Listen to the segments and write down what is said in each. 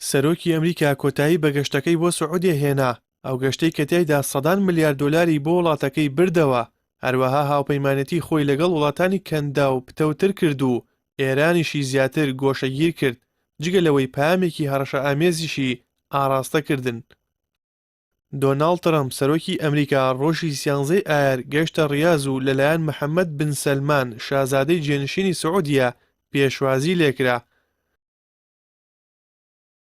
سەرۆکی ئەمریکا کۆتایی بە گەشتەکەی بۆ سعودیە هێنا. ئەو گەشتەی کە تیایدا سەدان ملیار دۆلاری بۆ وڵاتەکەی بردەوە. هەروەها هاوپەیمانەتی خۆی لەگەڵ وڵاتانی کەندا و پتەوتر کرد و ئێرانیشی زیاتر گۆشەگیر کرد، جگە لەوەی پامێکی هەڕەشە ئامێزیشی ئاراستەکردن. دۆناڵد ترەمپ سەرۆکی ئەمریکا ڕۆژی 11 ئایار گەیشتە ڕیاض و لەلایەن محەممەد بن سەلمان شازادەی جێنشینی سعودیە پێشوازی لێکرا.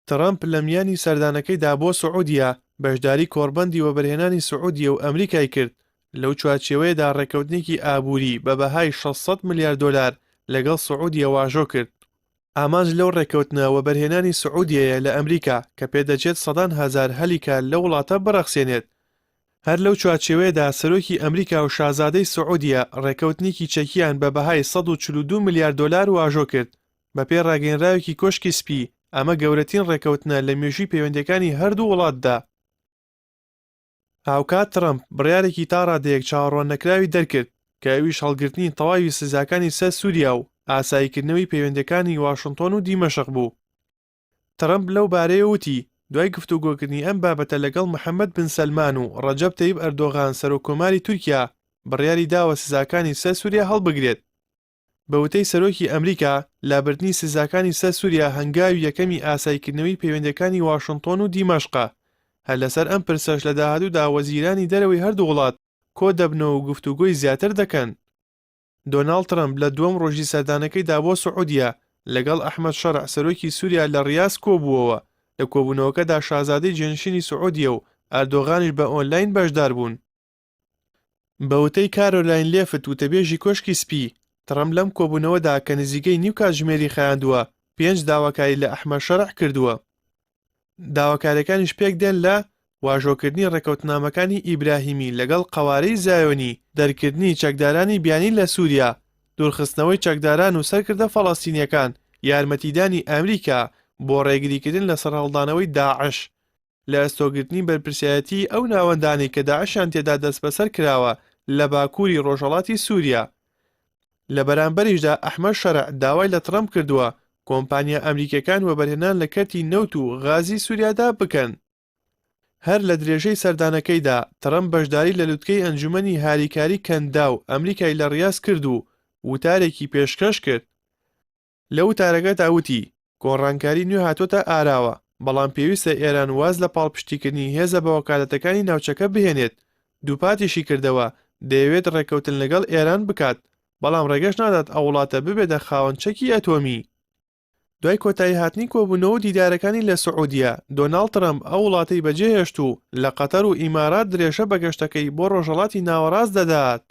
ترەمپ لە میانی سەردانەکەیدا بۆ سعودیە بەشداری کۆڕبەندی وەبەرهێنانی سعودیە و ئەمریکای کرد. لەو چوارچێوەیەدا ڕێکەوتنێکی ئابووری بە بەهای 600 ملیار دۆلار لەگەڵ سعودیە واژۆ کرد. ئامانج لەو ڕێکەوتنە وەبەرهێنانی سعودیەیە لە ئەمریکا کە پێدەچێت سەدان هەزار هەلیکە لە وڵاتە بڕەخسێنێت. هەر لەو چوارچێوەیەدا سەرۆکی ئەمریکا و شازادەی سعودیە ڕێکەوتنێکی چەکیان بە بەهای 142 ملیار دۆلار واژۆ کرد. بەپێ ڕاگەیەنراوێکی کۆشکی سپی، ئەمە گەورەترین ڕێکەوتنە لە مێژووی پەیوەندیەکانی هەردوو وڵاتدا. هاوکات ترەمپ بڕیارێکی تا ڕادەیەک چاوەڕوان نەکراوی دەرکرد کە ئەویش هەڵگرتنی تەواوی سزاکانی سەر سووریا و ئاساییکردنەوەی پەیوەندیەکانی واشنتۆن و دیمەشق بوو. ترەمپ لەو بارەیە وتی دوای گفتوگۆکردنی ئەم بابەتە لەگەڵ محەممەد بن سەلمان و ڕەجەب تەیب ئەردۆغان سەرۆکۆماری تورکیا بڕیاری داوە سزاکانی سەر سووریا هەڵبگرێت. بەوتەی سەرۆکی ئەمریکا لابردنی سزاکانی سەر سووریا هەنگاوی یەکەمی ئاساییکردنەوەی پەیوەندیەکانی واشنتۆن و دیمەشقە. هەر لەسەر ئەم پرسەش لە داهاتوودا وەزیرانی دەرەوەی هەردوو وڵات کۆ دەبنەوە و گفتوگۆی زیاتر دەکەن. دۆناڵد ترەمپ لە دووەم ڕۆژی سەردانەکەیدا بۆ سعودیە لەگەڵ ئەحمەد شەرع سەرۆکی سووریا لە ڕیاض کۆبووەوە. لە کۆبوونەوەکەدا شازادەی جێنشینی سعودیە و ئەردۆغانیش بە ئۆنلاین بەشدار بوون. بەوتەی کارۆلاین لێفت وتەبێژی کۆشکی سپی، ترەمپ لەم کۆبوونەوەدا کە نزیکەی نیو کاتژمێری خایاندووە 5 داواکاری لە ئەحمەد شەرع کردووە. داواکاریەکانیش پێک دێن لە واژۆکردنی ڕێکەوتنامەکانی ئیبراهیمی لەگەڵ قەوارەی زایۆنی، دەرکردنی چەکدارانی بیانی لە سووریا، دوورخستنەوەی چەکداران و سەرکردە فەڵەستینیەکان، یارمەتیدانی ئەمریکا بۆ ڕێگریکردن لە سەرهەڵدانەوەی داعش، لە ئەستۆگرتنی بەرپرسایەتی ئەو ناوەندانی کە داعشیان تێدا دەست بەسەر کراوە لە باکووری ڕۆژهەڵاتی سووریا. لە بەرامبەریشدا ئەحمەد شەرع داوای لە ترەمپ کردووە کۆمپانیا ئەمریکیەکان وەبەرهێنان لە کەرتی نەوت و غازی سووریادا بکەن. هەر لە درێژەی سەردانەکەیدا ترەمپ بەشداری لە لووتکەی ئەنجومەنی هاریکاری کەندا و ئەمریکای لە ڕیاض کرد و وتارێکی پێشکەش کرد. لە وتارەکەدا وتی کۆڕانکاری نوێ هاتوۆتە ئاراوە، بەڵام پێویستە ئێران واز لە پاڵپشتیکردنی هێزە بە وەکالەتەکانی ناوچەکە بهێنێت. دووپاتیشی کردەوە دەیەوێت ڕێکەوتن لەگەڵ ئێران بکات، بەڵام ڕێگەش نادات ئەو وڵاتە ببێتە خاوەن چەکی ئەتۆمی. دوای کۆتایی هاتنی کۆبوونەوە دیدارەکانی لە سعودیە، دۆناڵد ترەمپ ئەو وڵاتەی بەجێهێشت و لە قەتەر و ئیمارات درێژە بە گەشتەکەی بۆ ڕۆژهەڵاتی ناوەڕاست دەدات.